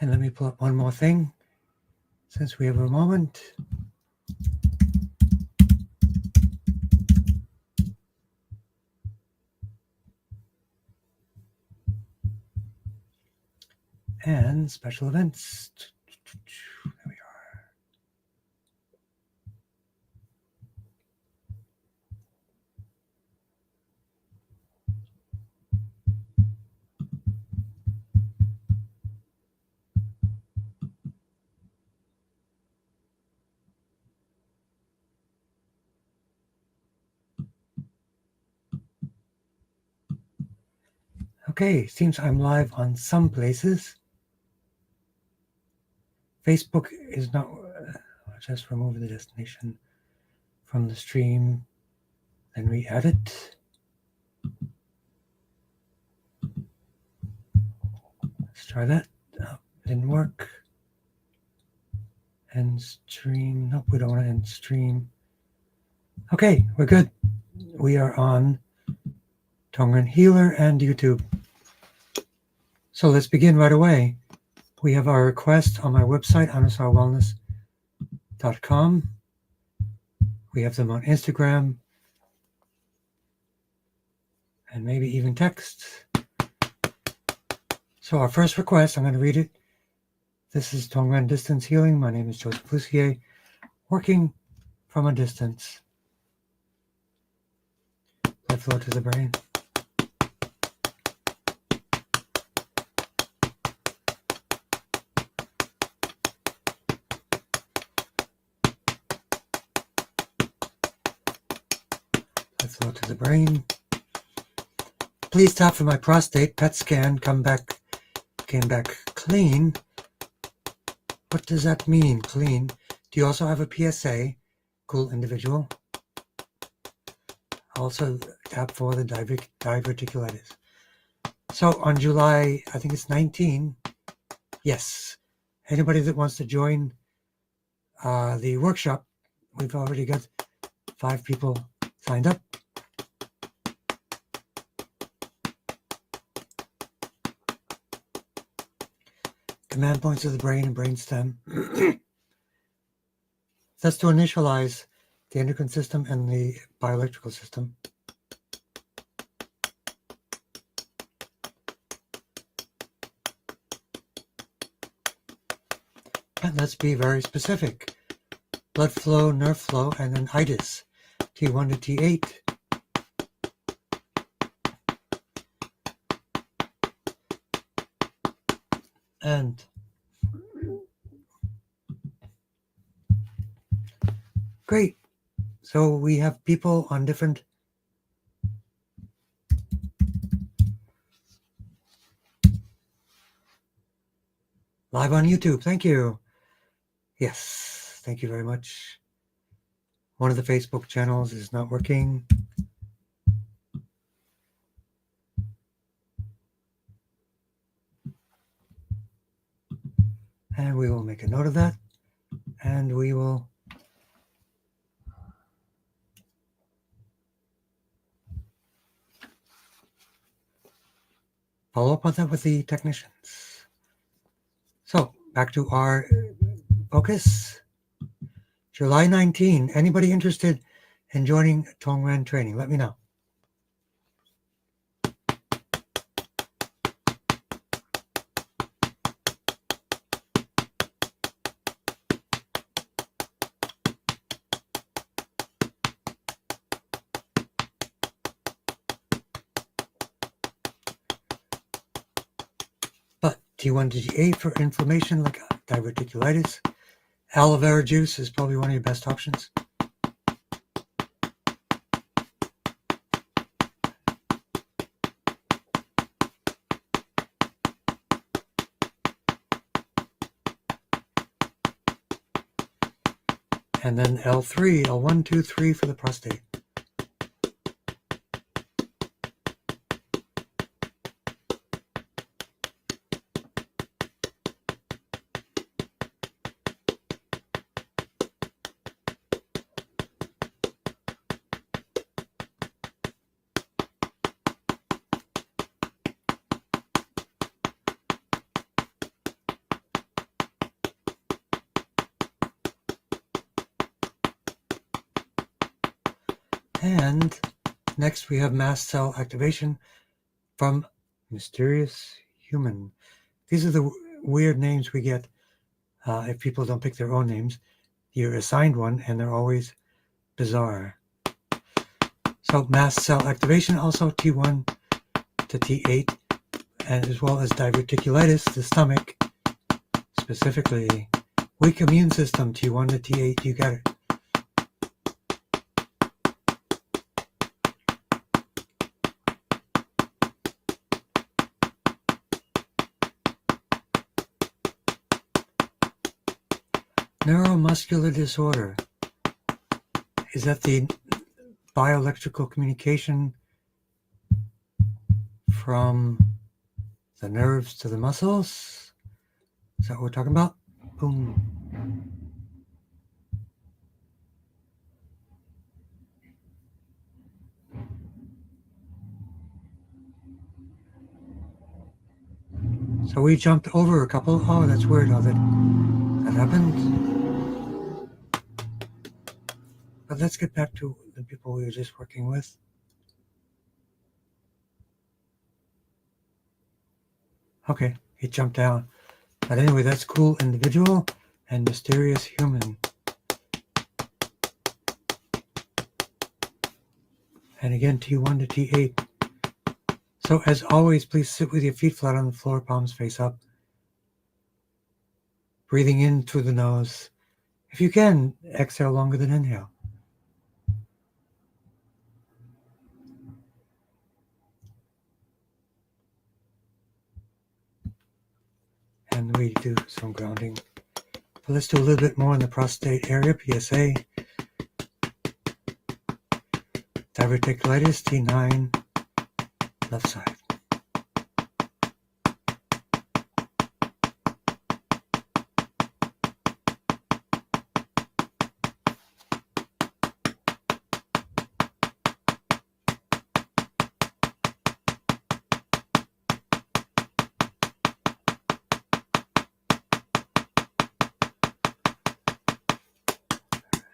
And let me pull up one more thing since we have a moment. And special events. There we are. Okay, seems I'm live on some places. Facebook is not, just remove the destination from the stream, then re-add it. Let's try that. Oh, didn't work. End stream. Nope, we don't want to end stream. Okay, we're good. We are on Tongren Healer and YouTube. So let's begin right away. We have our request on my website, anusarwellness.com. We have them on Instagram and maybe even text. So our first request, I'm going to read it. This is Tongren Distance Healing. My name is Joseph Lucier, working from a distance. Blood flow to the brain. Blood flow to the brain. Please tap for my prostate. PET scan. Came back clean. What does that mean, clean? Do you also have a PSA? Cool individual. Also tap for the diverticulitis. So on July, I think it's 19. Yes. Anybody that wants to join the workshop, we've already got 5 people signed up. Command points of the brain and brainstem. That's to initialize the endocrine system and the bioelectrical system. And let's be very specific. Blood flow, nerve flow, and then itis. T1 to T8. And great. So we have people on different live on YouTube. Thank you. Yes, thank you very much. One of the Facebook channels is not working. And we will make a note of that. And we will follow up on that with the technicians. So back to our focus. July 19. Anybody interested in joining Tongren training? Let me know. But T1 to T8 for inflammation like diverticulitis. Aloe vera juice is probably one of your best options. And then L3, L1, 2, 3 for the prostate. And next we have mast cell activation from Mysterious Human. These are the weird names we get if people don't pick their own names. You're assigned one, and they're always bizarre. So mast cell activation, also T1 to T8, and as well as diverticulitis, the stomach, specifically. Weak immune system, T1 to T8, you got it. Neuromuscular disorder. Is that the bioelectrical communication from the nerves to the muscles? Is that what we're talking about? Boom. So we jumped over a couple. Oh, that's weird how that happened. But let's get back to the people we were just working with. Okay, he jumped down. But anyway, that's cool individual and mysterious human. And again, T1 to T8. So as always, please sit with your feet flat on the floor, palms face up. Breathing in through the nose. If you can, exhale longer than inhale. And we do some grounding. So let's do a little bit more in the prostate area, PSA. Diverticulitis, T9, left side.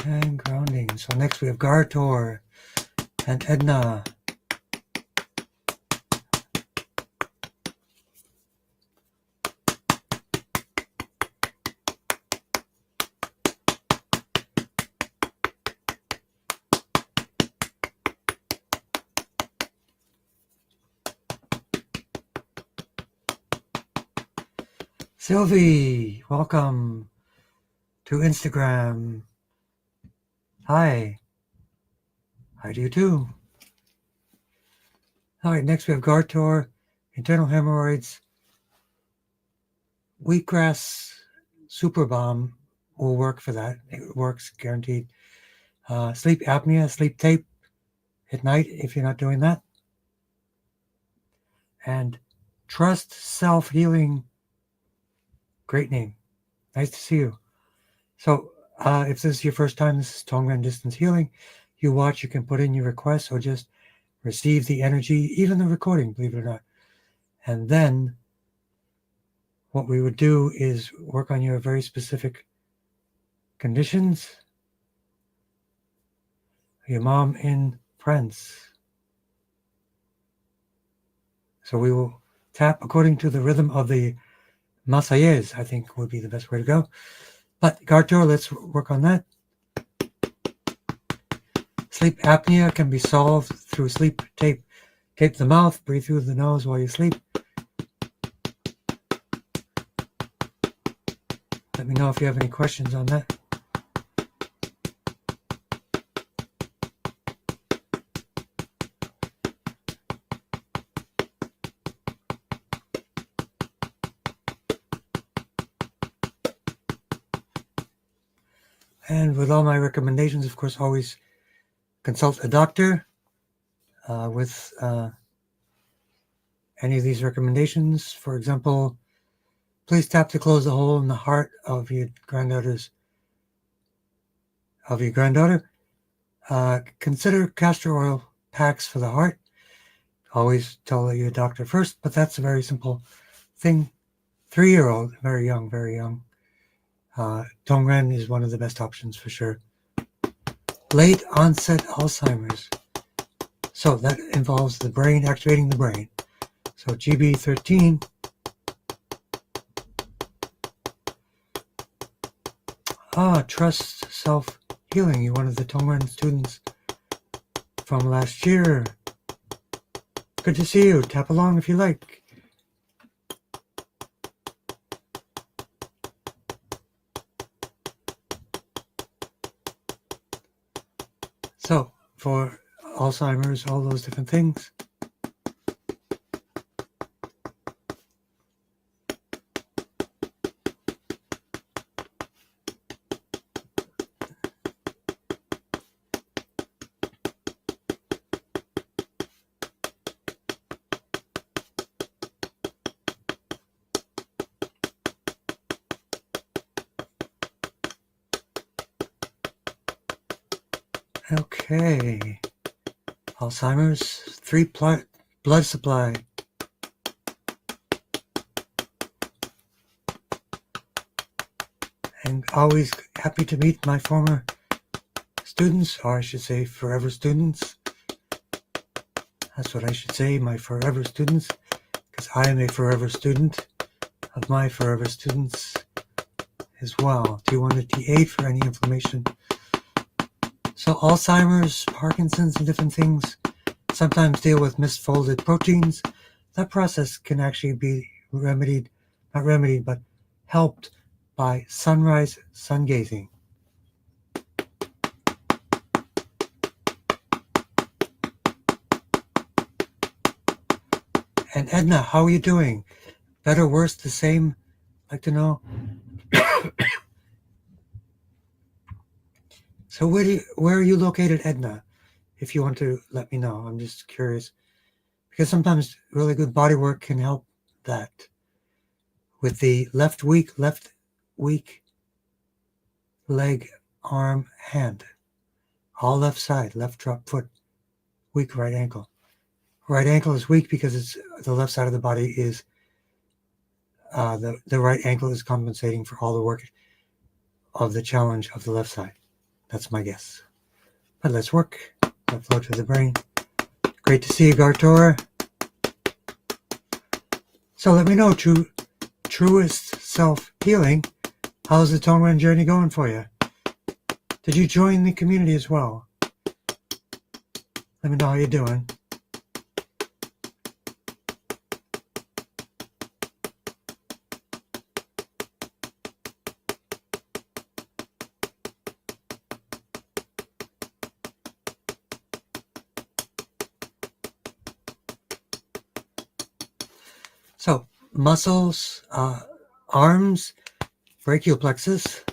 And grounding. So next we have Gartor and Edna. Sylvie, welcome to Instagram. Hi. Hi to you too. All right, next we have Gartor, internal hemorrhoids, wheatgrass super bomb will work for that. It works, guaranteed. Sleep apnea, sleep tape at night if you're not doing that. And trust self-healing. Great name. Nice to see you. So if this is your first time, this is Tongren Distance Healing. You watch, you can put in your requests or just receive the energy, even the recording, believe it or not. And then what we would do is work on your very specific conditions. Your mom in France. So we will tap according to the rhythm of the Marseillaise, I think would be the best way to go. But Gartor, let's work on that. Sleep apnea can be solved through sleep tape. Tape the mouth, breathe through the nose while you sleep. Let me know if you have any questions on that. And with all my recommendations, of course, always consult a doctor with any of these recommendations. For example, please tap to close the hole in the heart of your granddaughter. Consider castor oil packs for the heart. Always tell your doctor first, but that's a very simple thing. 3-year-old, very young, very young. Tongren is one of the best options for sure. late onset Alzheimer's. So that involves the brain, activating the brain. So GB13, trust self-healing. You're one of the Tongren students from last year. Good to see you. Tap along if you like. So, for Alzheimer's, all those different things. Okay. Alzheimer's, 3 blood supply. And always happy to meet my former students, or I should say forever students. That's what I should say, my forever students, because I am a forever student of my forever students as well. T1 to T8 for any information. So Alzheimer's, Parkinson's, and different things sometimes deal with misfolded proteins. That process can actually be remedied, not remedied, but helped by sunrise sun gazing. And Edna, how are you doing? Better, worse, the same? Like to know. So where are you located, Edna? If you want to let me know, I'm just curious. Because sometimes really good body work can help that. With the left weak leg, arm, hand. All left side, left drop foot, weak right ankle. Right ankle is weak because it's the left side of the body is the right ankle is compensating for all the work of the challenge of the left side. That's my guess. But let's work. Blood flow to the brain. Great to see you, Gartora. So let me know, truest self-healing, how's the Tongren journey going for you? Did you join the community as well? Let me know how you're doing. So, muscles, arms, brachial plexus.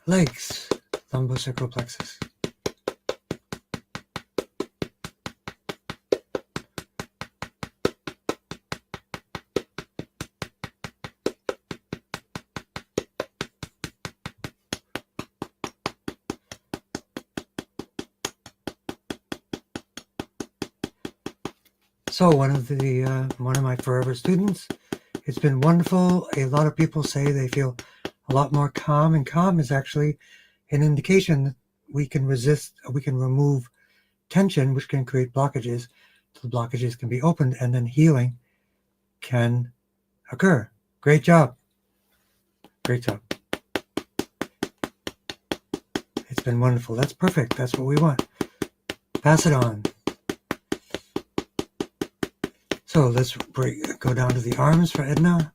Legs, lumbosacral plexus. So one of my forever students, it's been wonderful. A lot of people say they feel a lot more calm, and calm is actually an indication that we can remove tension, which can create blockages. So the blockages can be opened, and then healing can occur. Great job. Great job. It's been wonderful. That's perfect. That's what we want. Pass it on. So let's go down to the arms for Edna.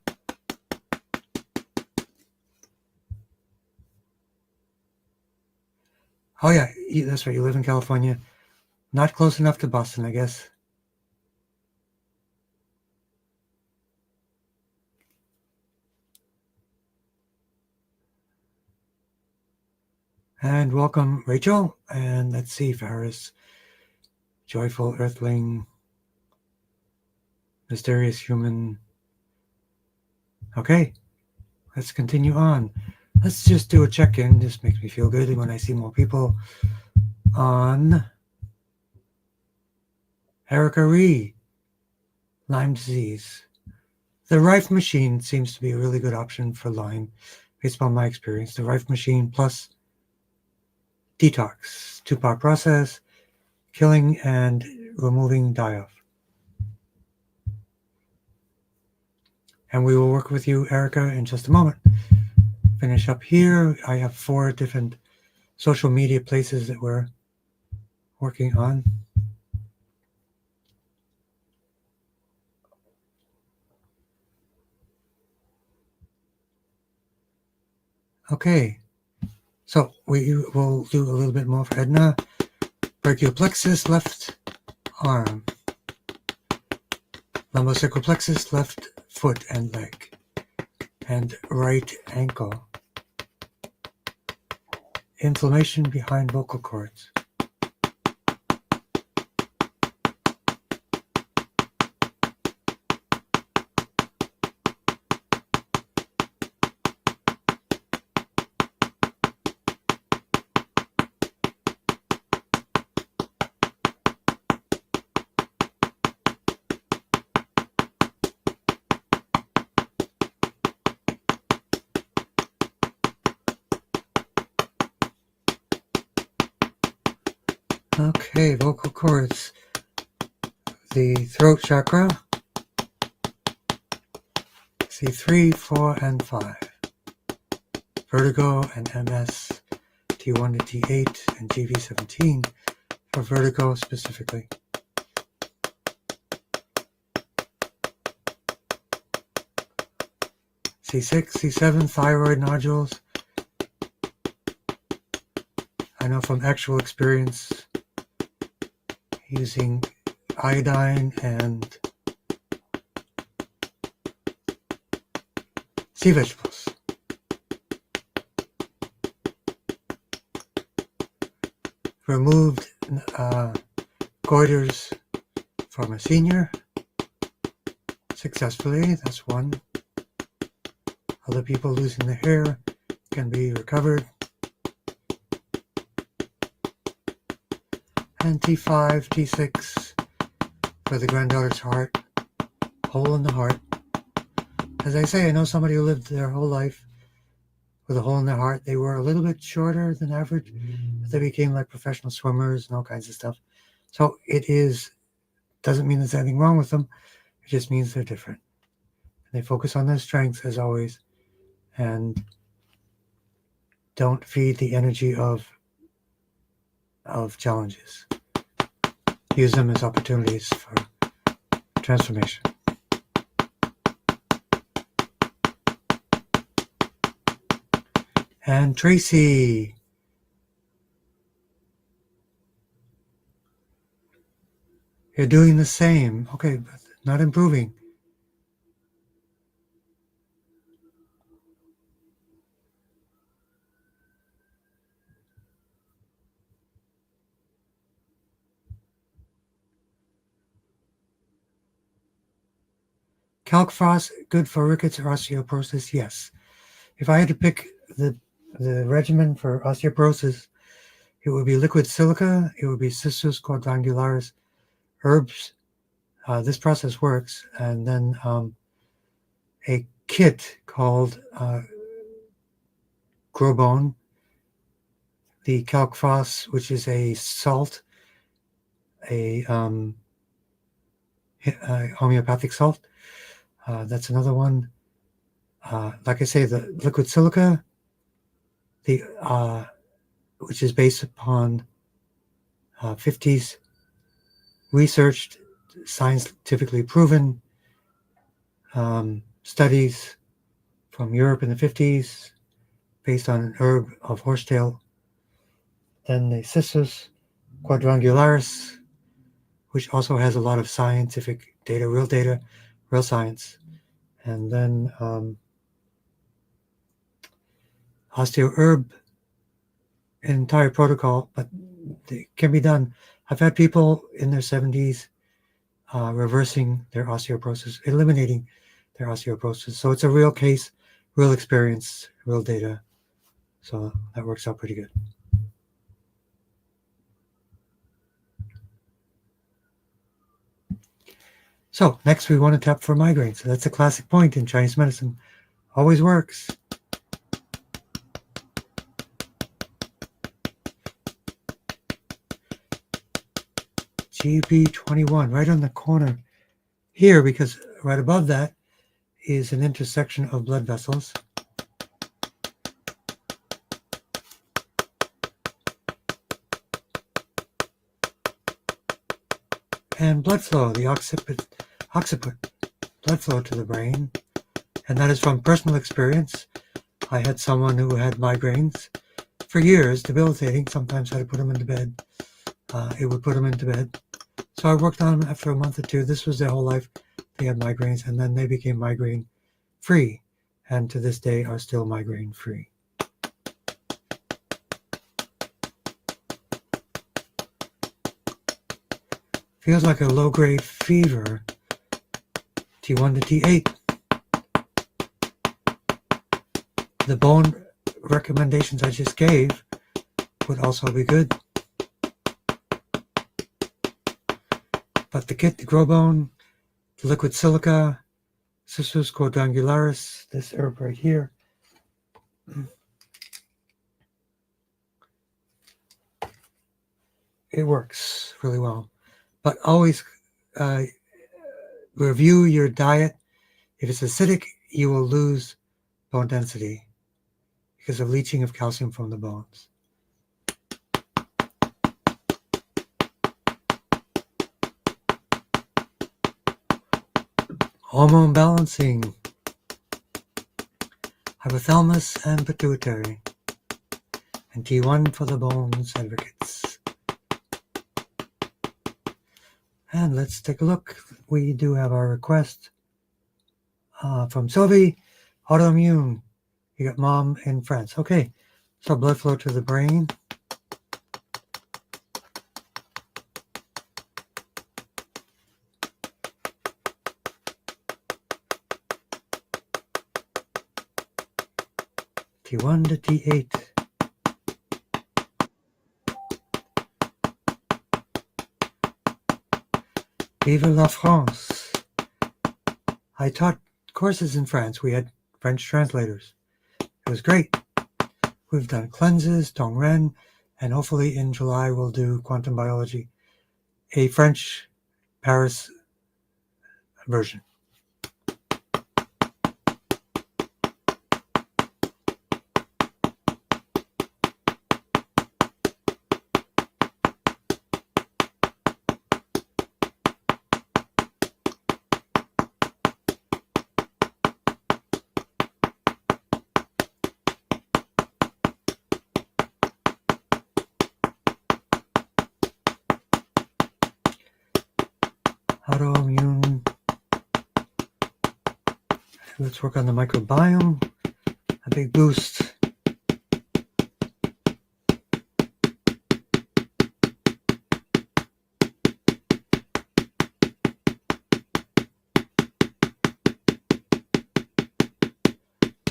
Oh yeah, that's right. You live in California. Not close enough to Boston, I guess. And welcome, Rachel. And let's see, Ferris. Joyful Earthling. Mysterious Human. Okay, let's continue on. Let's just do a check-in. This makes me feel good when I see more people on Erica Ree, Lyme disease. The Rife machine seems to be a really good option for Lyme, based on my experience. The Rife machine plus detox, two-part process, killing and removing die-off. And we will work with you, Erica, in just a moment. Finish up here. I have 4 different social media places that we're working on. Okay, so we will do a little bit more for Edna. Brachial plexus, left arm. Lumbosacral plexus, left foot and leg. And right ankle. Inflammation behind vocal cords. Okay, vocal cords. The throat chakra. C3, 4, and 5. Vertigo and MS, T1 to T8, and GV17 for vertigo specifically. C6, C7, thyroid nodules. I know from actual experience using iodine and sea vegetables. Removed goiters from a senior successfully. That's one. Other people losing the hair can be recovered. And T5, T6 for the granddaughter's heart, hole in the heart. As I say, I know somebody who lived their whole life with a hole in their heart. They were a little bit shorter than average, but they became like professional swimmers and all kinds of stuff. So doesn't mean there's anything wrong with them. It just means they're different. And they focus on their strengths as always, and don't feed the energy of challenges. Use them as opportunities for transformation. And Tracy. You're doing the same. Okay, but not improving. Calc-Frost, good for rickets or osteoporosis? Yes. If I had to pick the regimen for osteoporosis, it would be liquid silica, it would be Cissus quadrangularis herbs. This process works. And then a kit called Grobone, the Calc-Frost, which is a salt, a homeopathic salt. That's another one. Like I say, the liquid silica, which is based upon 50s researched, scientifically proven studies from Europe in the 50s based on an herb of horsetail. Then the Cissus quadrangularis, which also has a lot of scientific data, real science. And then OsteoHerb, an entire protocol, but it can be done. I've had people in their 70s reversing their osteoporosis, eliminating their osteoporosis. So it's a real case, real experience, real data. So that works out pretty good. So next we want to tap for migraines. So that's a classic point in Chinese medicine. Always works. GB21, right on the corner here, because right above that is an intersection of blood vessels. And blood flow, the occiput blood flow to the brain. And that is from personal experience. I had someone who had migraines for years, debilitating, sometimes had to put them into bed. It would put them into bed. So I worked on them after a month or two. This was their whole life. They had migraines, and then they became migraine free, and to this day are still migraine free. Feels like a low-grade fever, T1 to T8. The bone recommendations I just gave would also be good. But the kit, the grow bone, the liquid silica, Cissus quadrangularis, this herb right here, it works really well. But always review your diet. If it's acidic, you will lose bone density because of leaching of calcium from the bones. Hormone balancing, hypothalamus and pituitary, and T1 for the bones advocates. And let's take a look. We do have our request from Sylvie, autoimmune. You got mom in France. Okay, so blood flow to the brain. T1 to T8. Vive la France. I taught courses in France. We had French translators. It was great. We've done cleanses, Tongren, and hopefully in July we'll do quantum biology, a French Paris version. Autoimmune. Let's work on the microbiome. A big boost.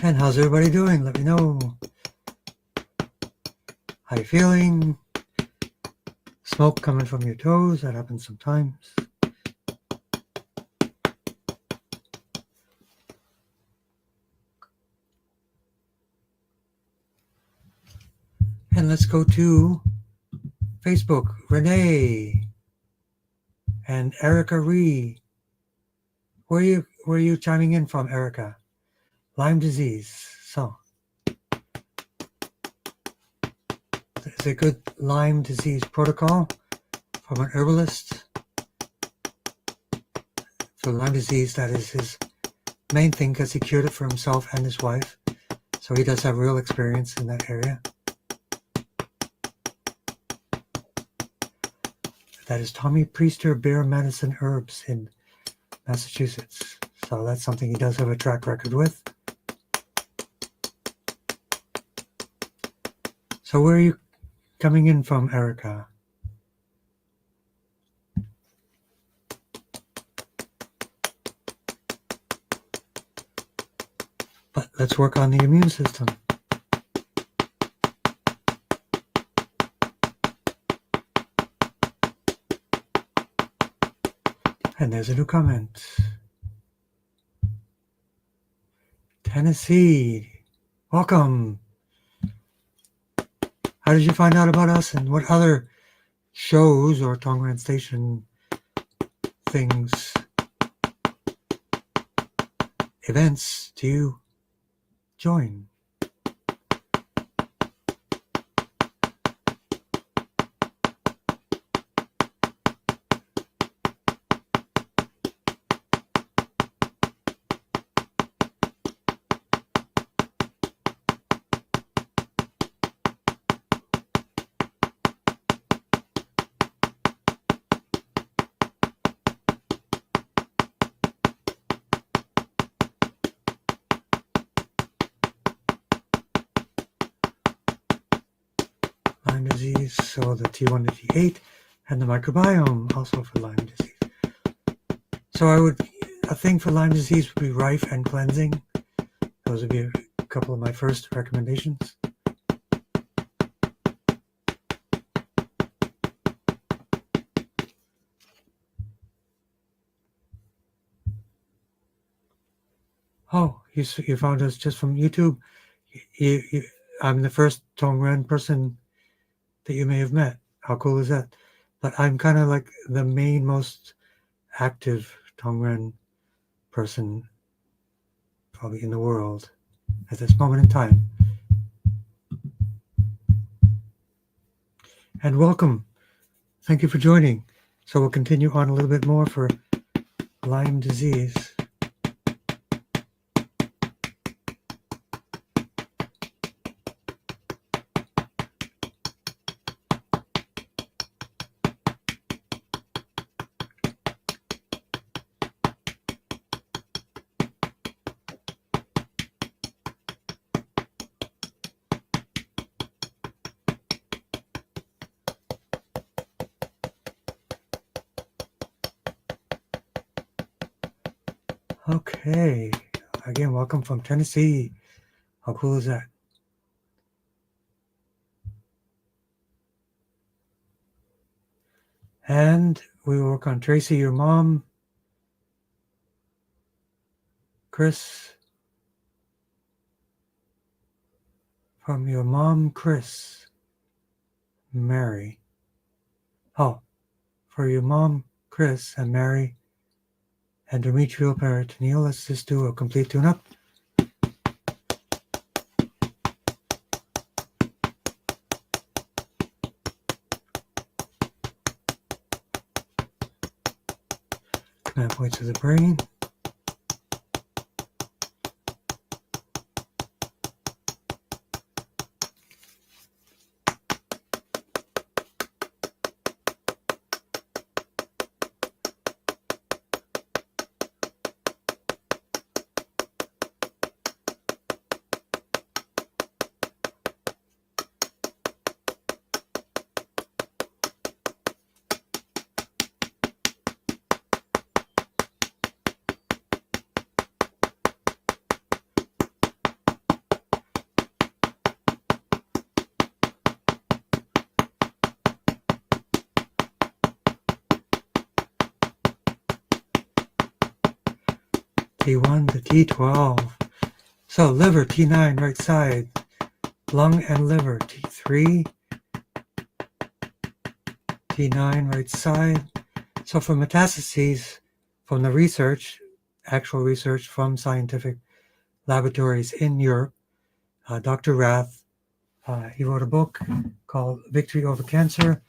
And how's everybody doing? Let me know. How you feeling? Smoke coming from your toes. That happens sometimes. And let's go to Facebook. Renee and Erica Ree. Where are you chiming in from, Erica? Lyme disease. So, there's a good Lyme disease protocol from an herbalist. For Lyme disease, that is his main thing because he cured it for himself and his wife. So he does have real experience in that area. That is Tommy Priester Bear Medicine Herbs in Massachusetts. So that's something he does have a track record with. So where are you coming in from, Erica? let's work on the immune system. And there's a new comment. Tennessee, welcome. How did you find out about us, and what other shows or Tongren Station things, events do you join? Lyme disease, so the T1 to T8, and the microbiome also for Lyme disease. So a thing for Lyme disease would be rife and cleansing. Those would be a couple of my first recommendations. Oh, you found us just from YouTube. I'm the first Tongren person that you may have met. How cool is that? But I'm kind of like the most active Tongren person probably in the world at this moment in time. And welcome. Thank you for joining. So we'll continue on a little bit more for Lyme disease. Okay, again, welcome from Tennessee. How cool is that? And we will work on Tracy, your mom, Chris, from your mom, Chris, Mary. Oh, for your mom, Chris, and Mary, endometrial peritoneal, let's just do a complete tune-up. Command points of the brain. T1 to T12. So liver, T9, right side. Lung and liver, T3. T9, right side. So for metastases, from the research, actual research from scientific laboratories in Europe, Dr. Rath, he wrote a book called Victory Over Cancer.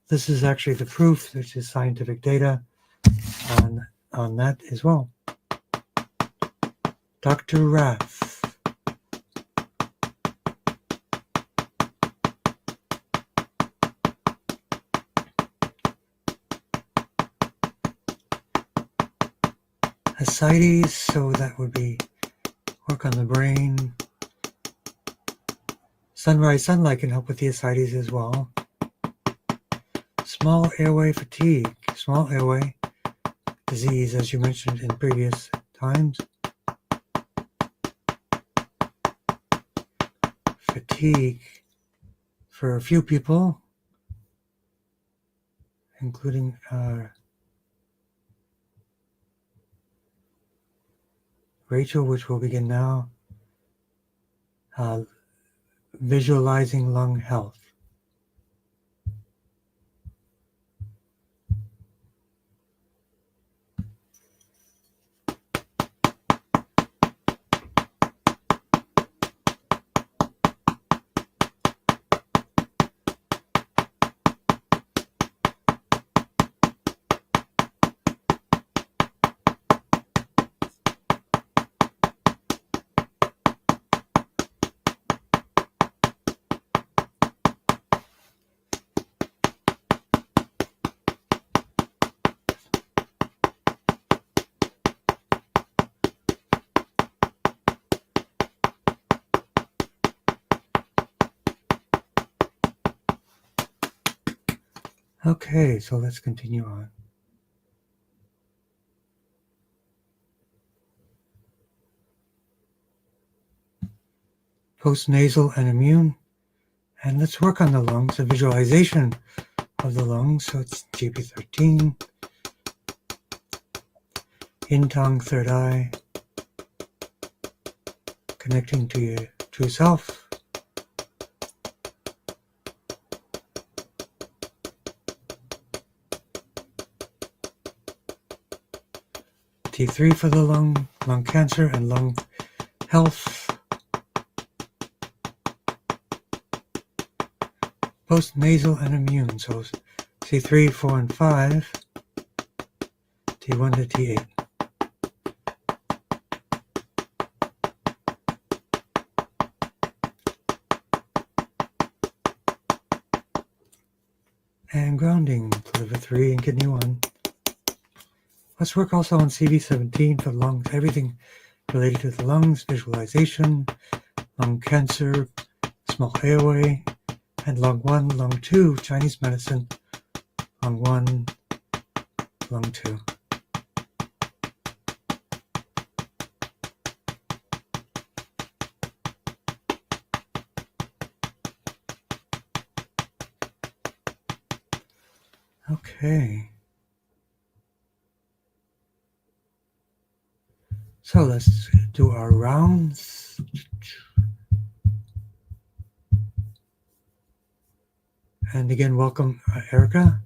This is actually the proof, which is scientific data on that as well. Dr. Rath. Ascites, so that would be work on the brain. Sunrise sunlight can help with the ascites as well. Small airway fatigue, small airway disease, as you mentioned in previous times. fatigue for a few people, including Rachel, which will begin now, visualizing lung health. Okay, so let's continue on. Post-nasal and immune. And let's work on the lungs, the visualization of the lungs. So it's GP13, in Tong, third eye, connecting to your true self. T3 for the lung cancer and lung health. Post-nasal and immune, so C3, 4, and 5, T1 to T8. And grounding, liver 3 and kidney 1. Let's work also on CV17 for the lungs, everything related to the lungs, visualization, lung cancer, small airway, and lung 1, lung 2, Chinese medicine, lung 1, lung 2. Okay. So let's do our rounds. And again, welcome, Erica.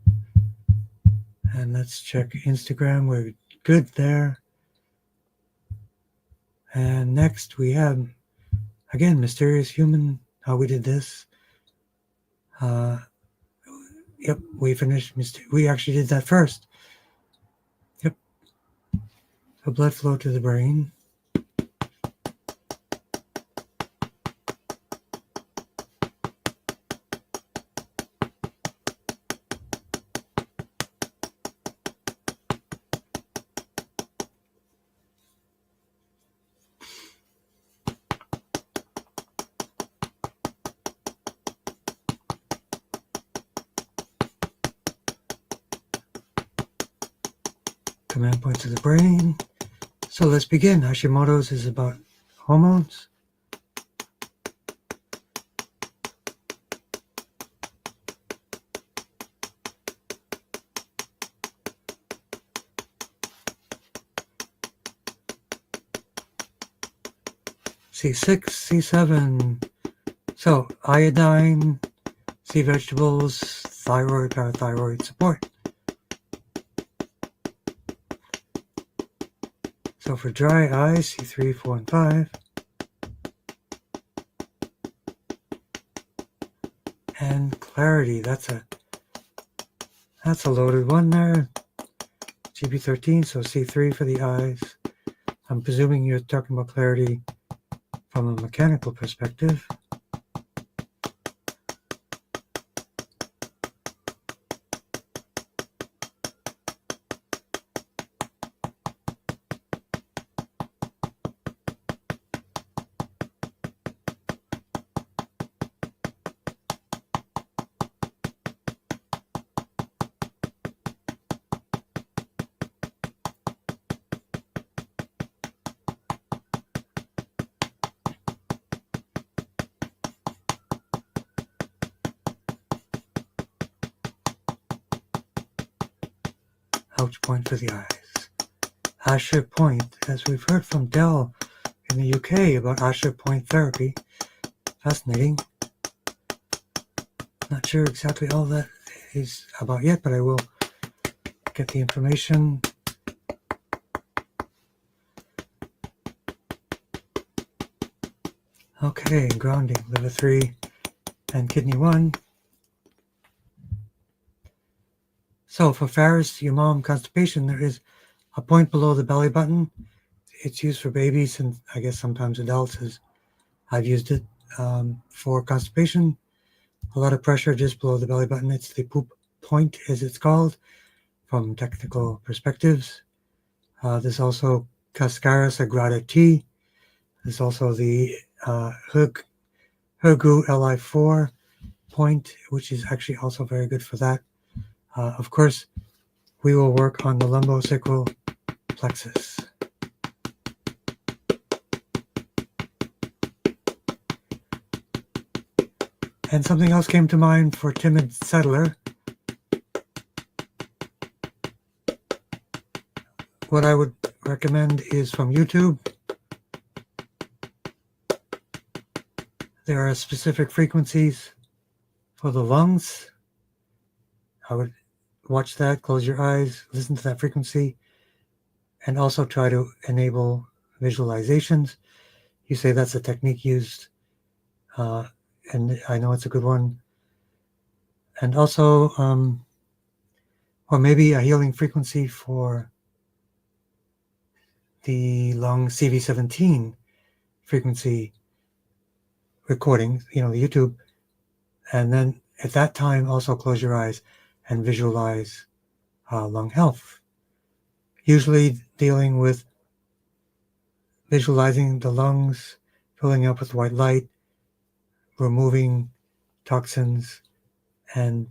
And let's check Instagram. We're good there. And next we have, again, Mysterious Human, how we did this. Yep, we finished. We actually did that first. Yep. So blood flow to the brain. Command points of the brain. So let's begin. Hashimoto's is about hormones. C6, C7. So iodine, sea vegetables, thyroid, parathyroid support. So for dry eyes, C3, 4, and 5. And clarity, that's a loaded one there. GP13, so C3 for the eyes. I'm presuming you're talking about clarity from a mechanical perspective. ouch point for the eyes. Asher point, as we've heard from Dell in the UK about Asher point therapy. Fascinating. Not sure exactly all that is about yet, but I will get the information. Okay, grounding, liver 3 and kidney 1. So for Farris, your mom constipation, there is a point below the belly button. It's used for babies and I guess sometimes adults. As I've used it for constipation. A lot of pressure just below the belly button. It's the poop point, as it's called, from technical perspectives. There's also Cascaris agrada T. There's also the Hergu Li4 point, which is actually also very good for that. Of course, we will work on the lumbosacral plexus. And something else came to mind for timid settler. What I would recommend is from YouTube. There are specific frequencies for the lungs. I would watch that, close your eyes, listen to that frequency, and also try to enable visualizations. You say that's a technique used, and I know it's a good one. And also, or maybe a healing frequency for the lung CV17 frequency recording, the YouTube. And then at that time, also close your eyes and visualize lung health. Usually dealing with visualizing the lungs filling up with white light, removing toxins, and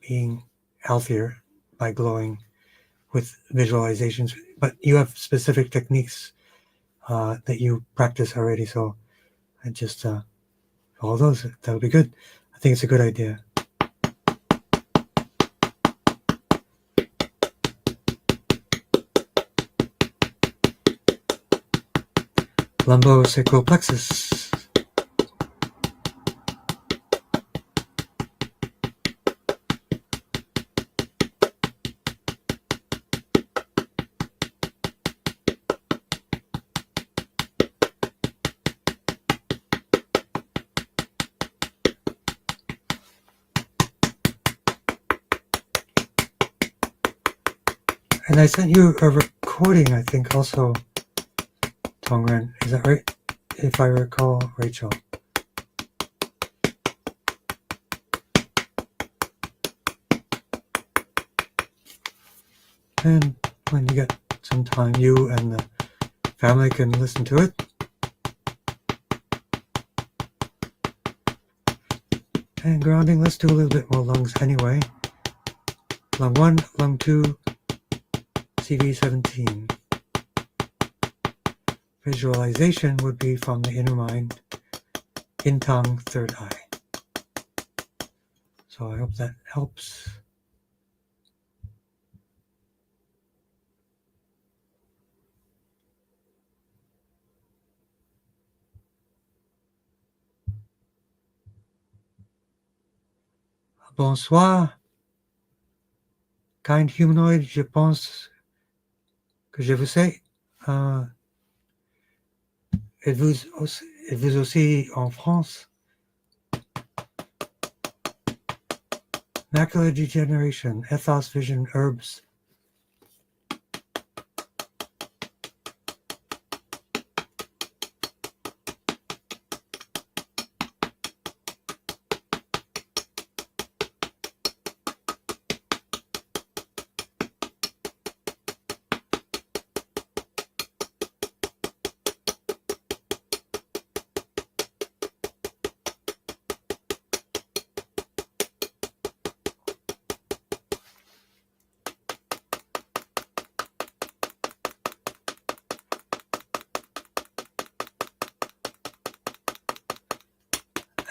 being healthier by glowing with visualizations. But you have specific techniques that you practice already, so I just follow those. That would be good. I think it's a good idea. Lumbosacral plexus. And I sent you a recording, I think, also, Tongren. Is that right? If I recall, Rachel. And when you get some time, you and the family can listen to it. And grounding, let's do a little bit more lungs anyway. Lung 1, lung 2, CV17. Visualization would be from the inner mind, in Tong, third eye. So I hope that helps. Bonsoir, kind humanoid, je pense que je vous sais. Êtes-vous aussi en France? Macular degeneration, ethos, vision, herbs.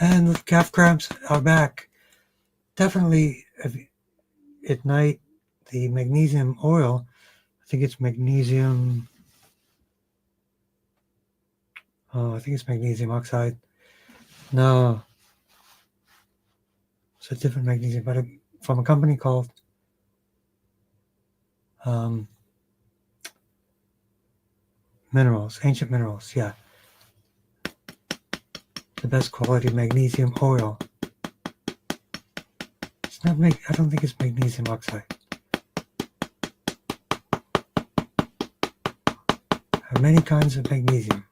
And calf cramps are back. Definitely at night, the magnesium oil, I think it's magnesium. Oh, I think it's magnesium oxide. No, it's a different magnesium, but from a company called Minerals, Ancient Minerals. Yeah, the best quality magnesium oil. It's not I don't think it's magnesium oxide. There are many kinds of magnesium.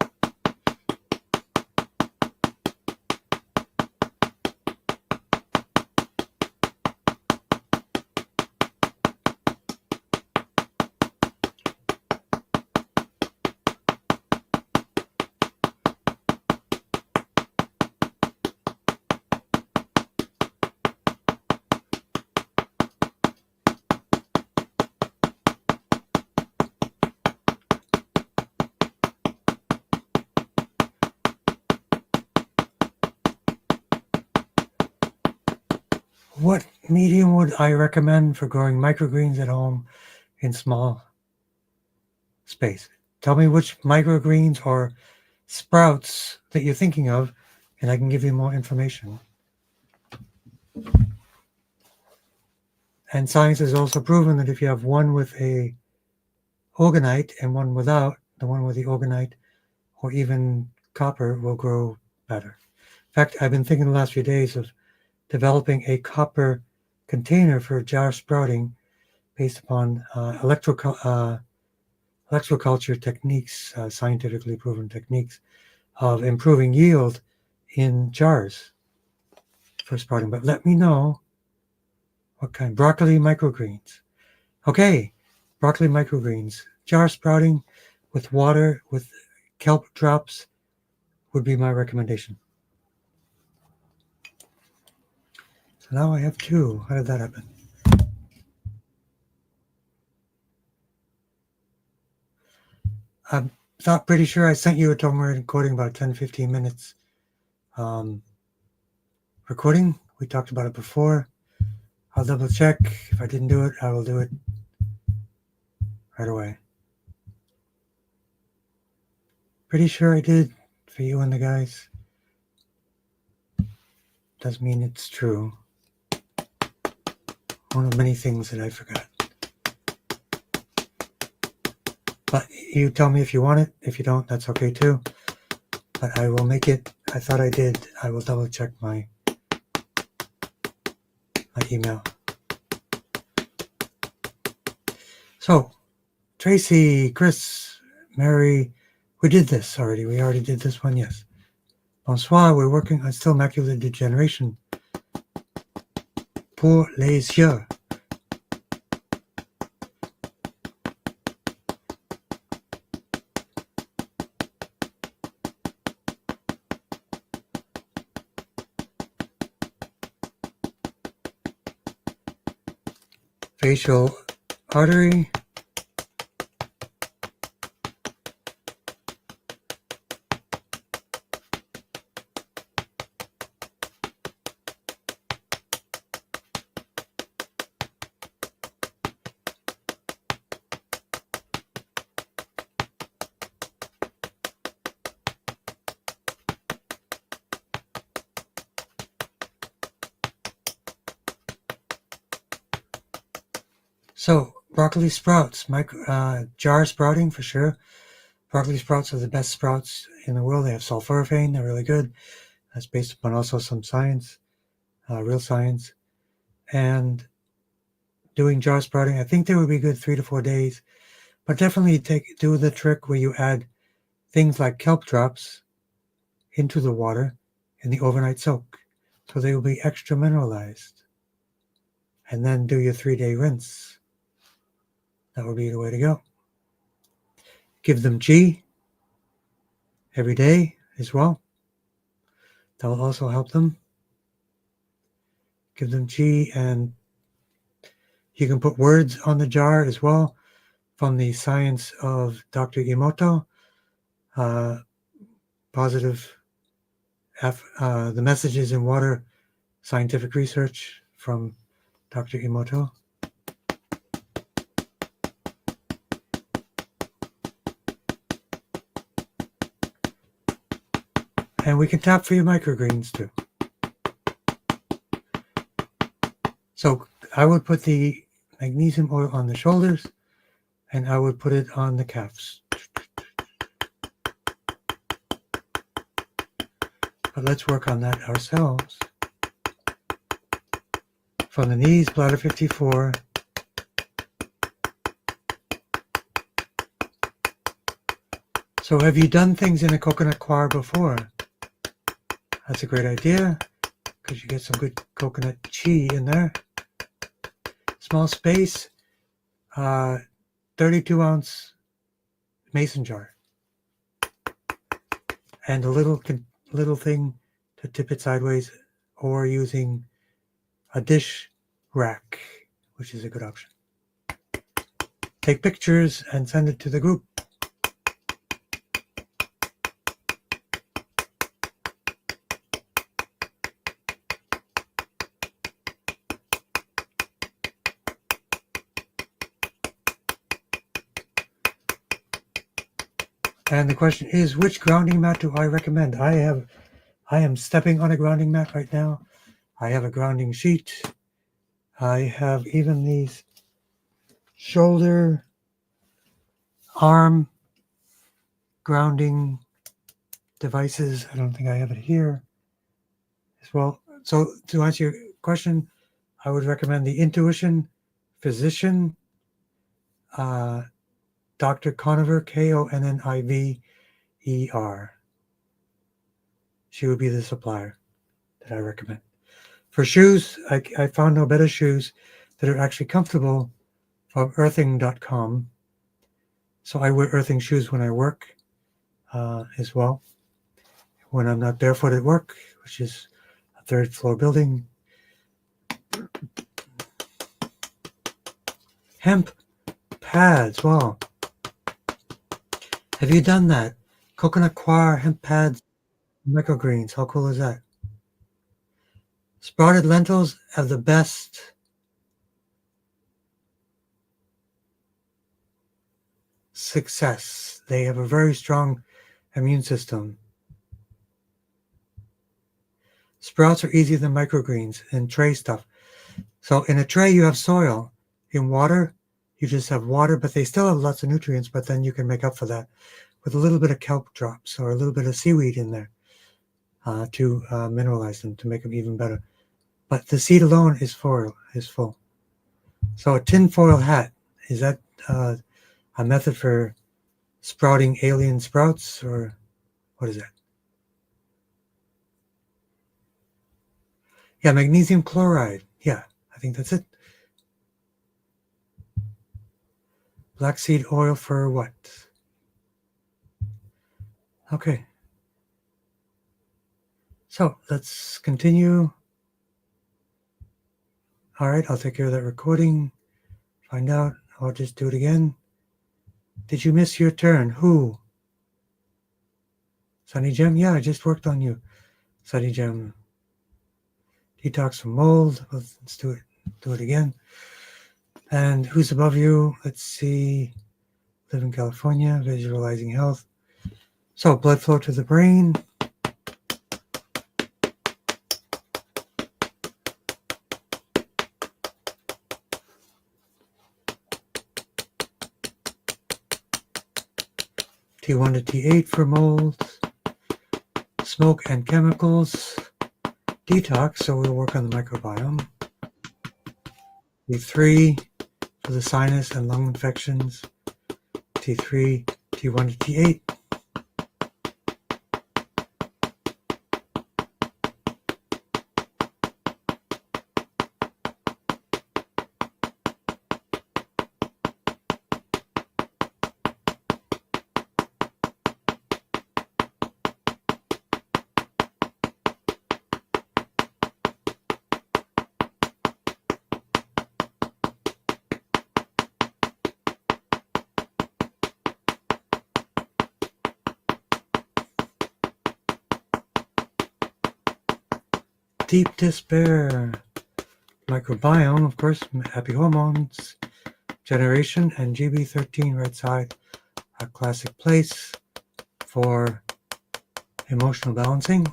What medium would I recommend for growing microgreens at home in small space? Tell me which microgreens or sprouts that you're thinking of, and I can give you more information. And science has also proven that if you have one with a organite and one without, the one with the organite or even copper will grow better. In fact, I've been thinking the last few days of developing a copper container for jar sprouting based upon electroculture techniques, scientifically proven techniques of improving yield in jars for sprouting. But let me know what kind. Broccoli microgreens. Okay, broccoli microgreens. Jar sprouting with water, with kelp drops would be my recommendation. So now I have two. How did that happen? I'm not pretty sure I sent you a Tongren recording about 10-15 minutes. Recording. We talked about it before. I'll double check. If I didn't do it, I will do it right away. Pretty sure I did for you and the guys. Doesn't mean it's true. One of many things that I forgot. But you tell me if you want it. If you don't, that's okay too. But I will make it. I thought I did. I will double check my email. So, Tracy, Chris, Mary, we did this already. We already did this one, yes. Bonsoir, we're working on still macular degeneration. Pour les yeux. Facial artery. So, broccoli sprouts, jar sprouting for sure. Broccoli sprouts are the best sprouts in the world. They have sulforaphane. They're really good. That's based upon also some science, real science. And doing jar sprouting, I think they would be good 3 to 4 days. But definitely do the trick where you add things like kelp drops into the water in the overnight soak. So they will be extra mineralized. And then do your 3-day rinse. That would be the way to go. Give them G every day as well. That will also help them. Give them G, and you can put words on the jar as well from the science of Dr. Emoto. Positive, the messages in water, scientific research from Dr. Emoto. And we can tap for your microgreens too. So I would put the magnesium oil on the shoulders, and I would put it on the calves. But let's work on that ourselves. From the knees, bladder 54. So have you done things in a coconut coir before? That's a great idea, because you get some good coconut chi in there. Small space, 32-ounce mason jar. And a little thing to tip it sideways, or using a dish rack, which is a good option. Take pictures and send it to the group. And the question is, which grounding mat do I recommend? I am stepping on a grounding mat right now. I have a grounding sheet. I have even these shoulder, arm grounding devices. I don't think I have it here as well. So to answer your question, I would recommend the Intuition Physician, Dr. Conniver, Konniver. She would be the supplier that I recommend. For shoes, I found no better shoes that are actually comfortable from earthing.com. So I wear earthing shoes when I work as well. When I'm not barefoot at work, which is a third floor building. Hemp pads, wow. Have you done that? Coconut coir, hemp pads, microgreens. How cool is that? Sprouted lentils have the best success. They have a very strong immune system. Sprouts are easier than microgreens and tray stuff. So in a tray you have soil. In water, you just have water, but they still have lots of nutrients, but then you can make up for that with a little bit of kelp drops or a little bit of seaweed in there to mineralize them, to make them even better. But the seed alone is full. So a tinfoil hat, is that a method for sprouting alien sprouts, or what is that? Yeah, magnesium chloride. Yeah, I think that's it. Black seed oil for what? Okay. So let's continue. All right, I'll take care of that recording. Find out. I'll just do it again. Did you miss your turn? Who? Sunny Gem? Yeah, I just worked on you. Sunny Gem. Detox from mold. Let's do it again. And who's above you? Let's see. Live in California. Visualizing health. So blood flow to the brain. T1 to T8 for molds. Smoke and chemicals. Detox, so we'll work on the microbiome. T3 for the sinus and lung infections. T3, T1 to T8. Deep despair. Microbiome, of course, happy hormones. Generation and GB13 right side. A classic place for emotional balancing,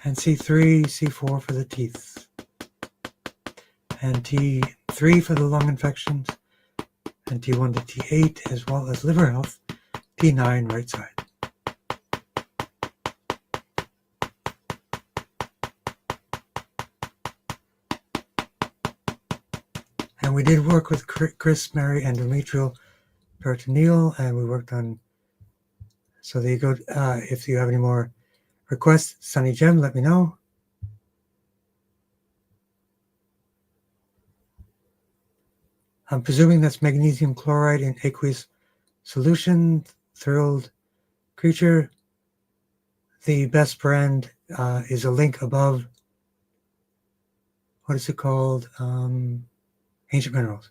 and C3, C4 for the teeth, and T3 for the lung infections, and T1 to T8, as well as liver health, T9 right side. And we did work with Chris, Mary, and endometrial peritoneal, and we worked on, so there you go. If you have any more requests, Sunny Gem, let me know. I'm presuming that's magnesium chloride in aqueous solution. Thrilled creature. The best brand is a link above. What is it called? Ancient Minerals.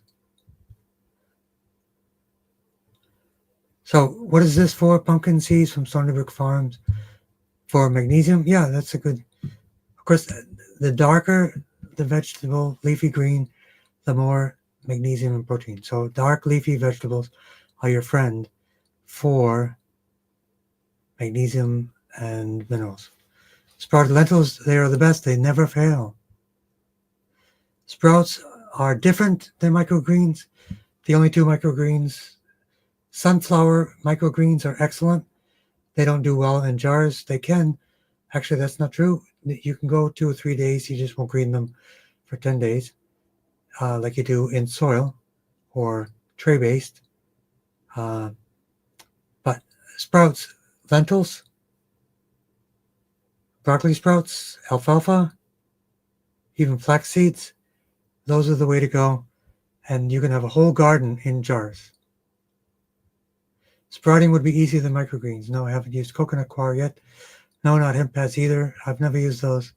So what is this for? Pumpkin seeds from Stony Farms for magnesium? Yeah, that's a good. Of course, the darker the vegetable, leafy green, the more magnesium and protein. So dark leafy vegetables are your friend for magnesium and minerals. Sprouted lentils, they are the best. They never fail. Sprouts are different than microgreens. The only two microgreens, sunflower microgreens are excellent. They don't do well in jars. They can. Actually, that's not true. You can go 2 or 3 days. You just won't green them for 10 days like you do in soil or tray-based. But sprouts, lentils, broccoli sprouts, alfalfa, even flax seeds, those are the way to go. And you can have a whole garden in jars. Sprouting would be easier than microgreens. No, I haven't used coconut coir yet. No, not hemp pads either. I've never used those.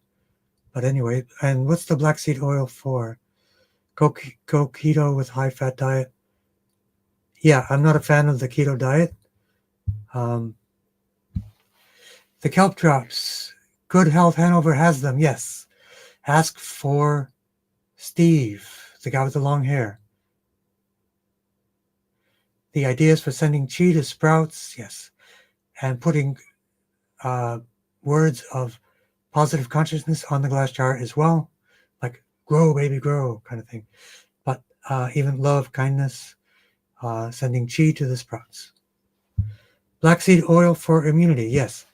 But anyway, and what's the black seed oil for? Go keto with high fat diet. Yeah, I'm not a fan of the keto diet. The kelp drops. Good Health Hanover has them, yes. Ask for Steve, the guy with the long hair. The ideas for sending chi to sprouts, yes. And putting words of positive consciousness on the glass jar as well, like grow, baby, grow kind of thing. But even love, kindness, sending chi to the sprouts. Black seed oil for immunity, yes.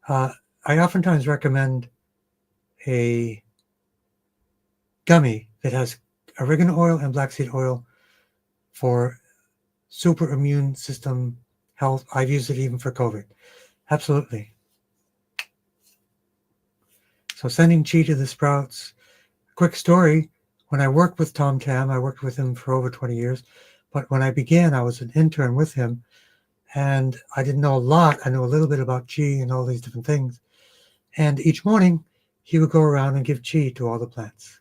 I oftentimes recommend a gummy that has oregano oil and black seed oil for super immune system health. I've used it even for COVID. Absolutely. So sending chi to the sprouts. Quick story. When I worked with Tom Tam, I worked with him for over 20 years. But when I began, I was an intern with him. And I didn't know a lot. I know a little bit about chi and all these different things. And each morning, he would go around and give chi to all the plants.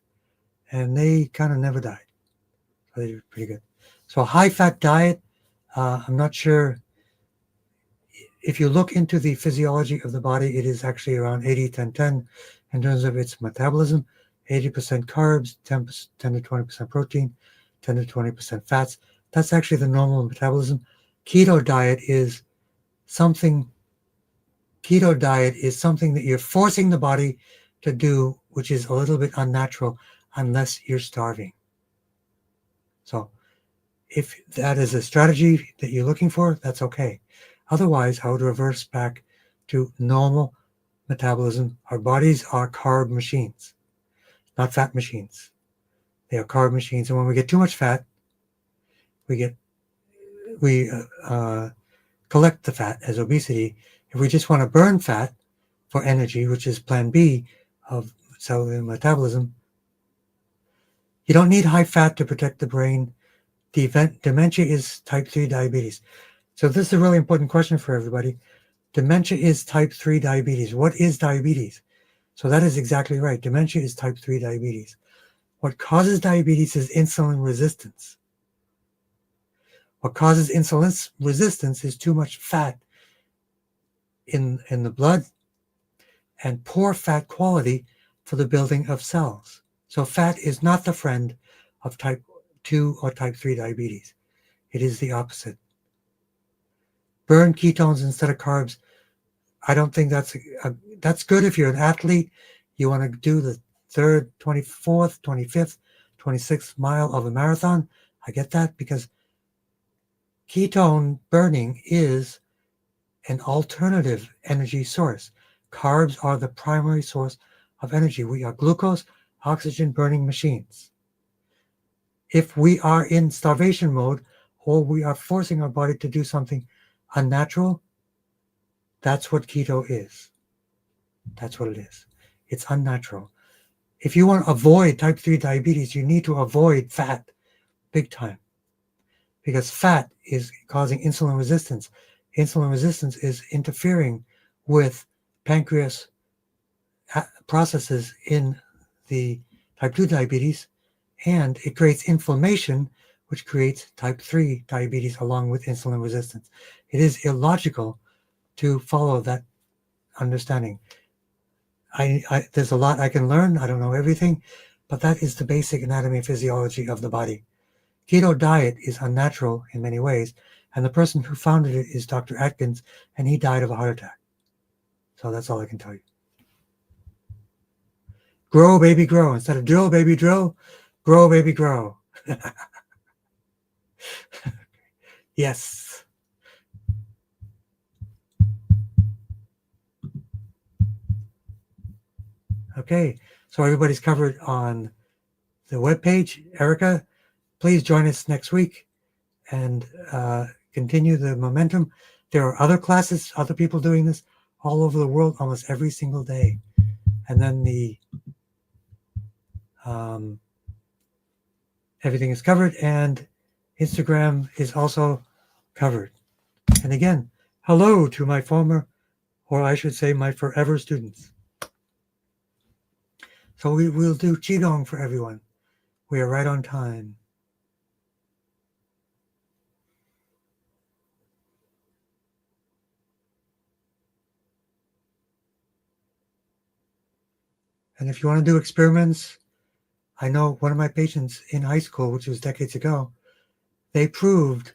And they kind of never died. So they were pretty good. So a high-fat diet, I'm not sure. If you look into the physiology of the body, it is actually around 80-10-10 in terms of its metabolism. 80% carbs, 10 to 20% protein, 10 to 20% fats. That's actually the normal metabolism. Keto diet is something that you're forcing the body to do, which is a little bit unnatural unless you're starving. So if that is a strategy that you're looking for, that's okay. Otherwise, I would reverse back to normal metabolism. Our bodies are carb machines, not fat machines. They are carb machines. And when we get too much fat, we collect the fat as obesity. If we just want to burn fat for energy, which is plan B of cellular metabolism, you don't need high fat to protect the brain. Dementia is type 3 diabetes. So this is a really important question for everybody. Dementia is type 3 diabetes. What is diabetes? So that is exactly right. Dementia is type 3 diabetes. What causes diabetes is insulin resistance. What causes insulin resistance is too much fat in the blood and poor fat quality for the building of cells. So fat is not the friend of type 2 or type 3 diabetes. It is the opposite. Burn ketones instead of carbs. I don't think that's good if you're an athlete. You want to do the third, 24th, 25th, 26th mile of a marathon. I get that because ketone burning is an alternative energy source. Carbs are the primary source of energy. We are glucose, oxygen burning machines. If we are in starvation mode or we are forcing our body to do something unnatural, that's what keto is. That's what it is. It's unnatural. If you want to avoid type 3 diabetes, you need to avoid fat big time because fat is causing insulin resistance. Insulin resistance is interfering with pancreas processes in the type 2 diabetes, and it creates inflammation, which creates type 3 diabetes along with insulin resistance. It is illogical to follow that understanding. There's a lot I can learn. I don't know everything, but that is the basic anatomy and physiology of the body. Keto diet is unnatural in many ways, and the person who founded it is Dr. Atkins, and he died of a heart attack. So that's all I can tell you. Grow, baby, grow. Instead of drill, baby, drill, grow, baby, grow. Yes. Okay, so everybody's covered on the webpage. Erica, please join us next week and continue the momentum. There are other classes, other people doing this all over the world almost every single day. And then everything is covered, and Instagram is also covered. And again, hello to my former, or I should say my forever students. So we will do Qigong for everyone. We are right on time. And if you want to do experiments, I know one of my patients in high school, which was decades ago, they proved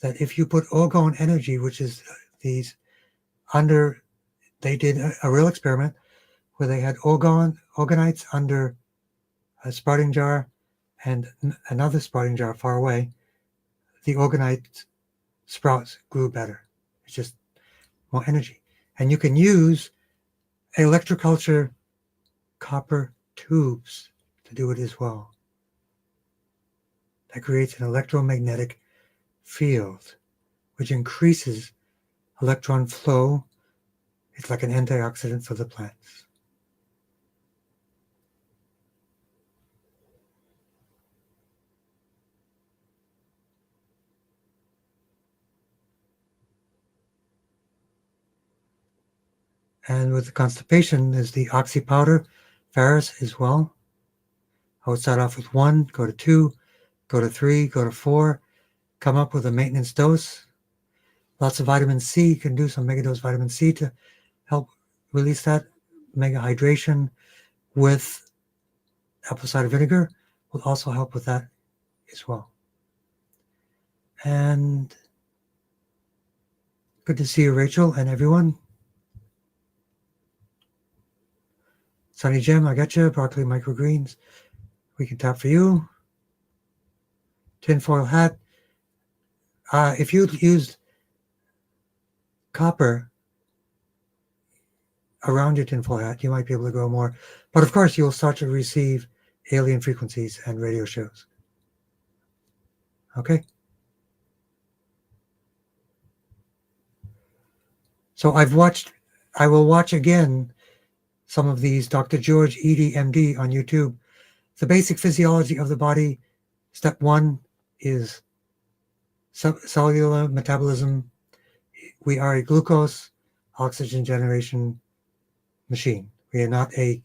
that if you put orgone energy, which is these they did a real experiment where they had organites under a sprouting jar and another sprouting jar far away. The organite sprouts grew better. It's just more energy. And you can use electroculture copper tubes to do it as well. That creates an electromagnetic field, which increases electron flow. It's like an antioxidant for the plants. And with the constipation, there's the oxy powder, ferrous as well. I would start off with 1, go to 2, go to 3, go to 4, come up with a maintenance dose. Lots of vitamin C. You can do some megadose vitamin C to help release that. Mega hydration with apple cider vinegar will also help with that as well. And good to see you, Rachel, and everyone. Sunny Gem, I got you. Broccoli microgreens. We can tap for you. Tinfoil hat. If you used copper around your tinfoil hat, you might be able to grow more. But of course, you'll start to receive alien frequencies and radio shows. Okay? So I will watch again some of these Dr. George Eady, MD on YouTube. The basic physiology of the body. Step 1 is cellular metabolism. We are a glucose oxygen generation machine. We are not a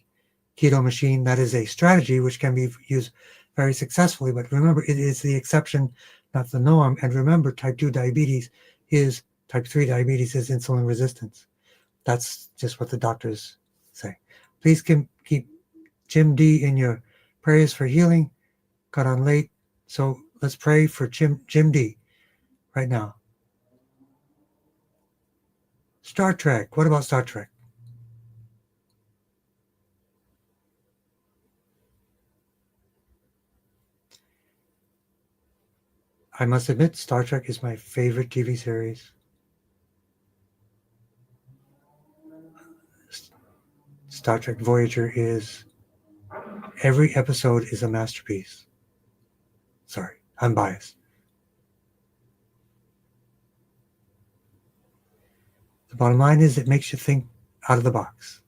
keto machine. That is a strategy which can be used very successfully. But remember, it is the exception, not the norm. And remember, type 2 diabetes is type 3 diabetes is insulin resistance. That's just what the doctors say. Please keep Jim D in your prayers for healing. Got on late, so let's pray for Jim D right now. Star Trek. What about Star Trek? I must admit, Star Trek is my favorite TV series. Star Trek Voyager is, every episode is a masterpiece. Sorry, I'm biased. The bottom line is it makes you think out of the box.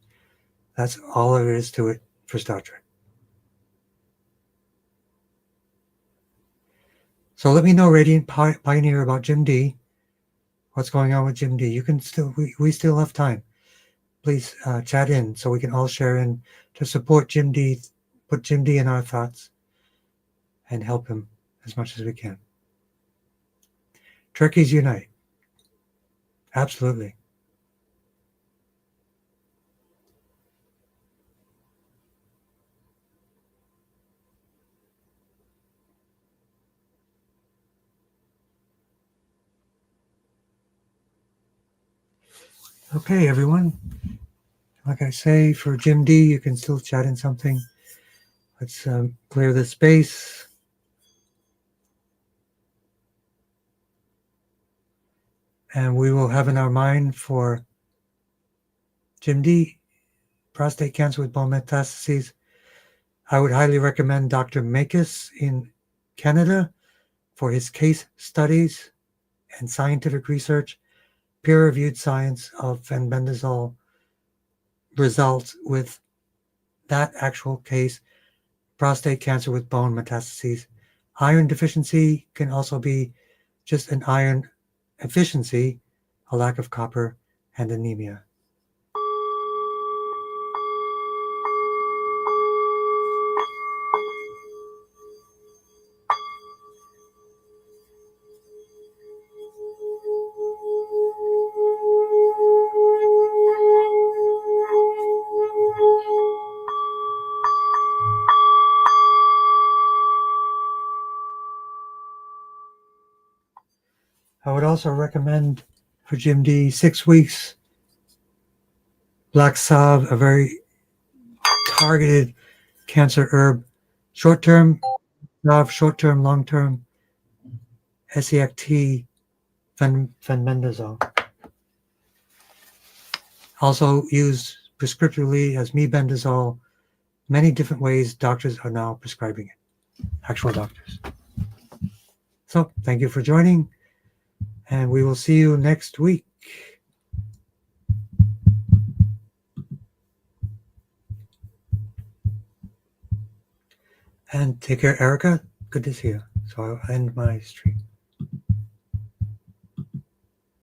That's all there is to it for Star Trek. So let me know, Radiant Pioneer, about Jim D. What's going on with Jim D? You can still, we still have time. Please chat in so we can all share in to support Jim D, put Jim D in our thoughts, and help him as much as we can. Trekkies unite. Absolutely. Okay, everyone. Like I say, for Jim D, you can still chat in something. Let's clear the space. And we will have in our mind for Jim D, prostate cancer with bone metastases. I would highly recommend Dr. Makis in Canada for his case studies and scientific research, peer-reviewed science of fenbendazole results with that actual case, prostate cancer with bone metastases. Iron deficiency can also be just an iron efficiency, a lack of copper, and anemia. I would also recommend for Jim D 6 weeks Black Salve, a very targeted cancer herb. Short-term, short-term, long-term, SEACT, fenbendazole. Also used prescriptively as mebendazole. Many different ways doctors are now prescribing it, actual doctors. So thank you for joining, and we will see you next week. And take care, Erica. Good to see you. So I'll end my stream.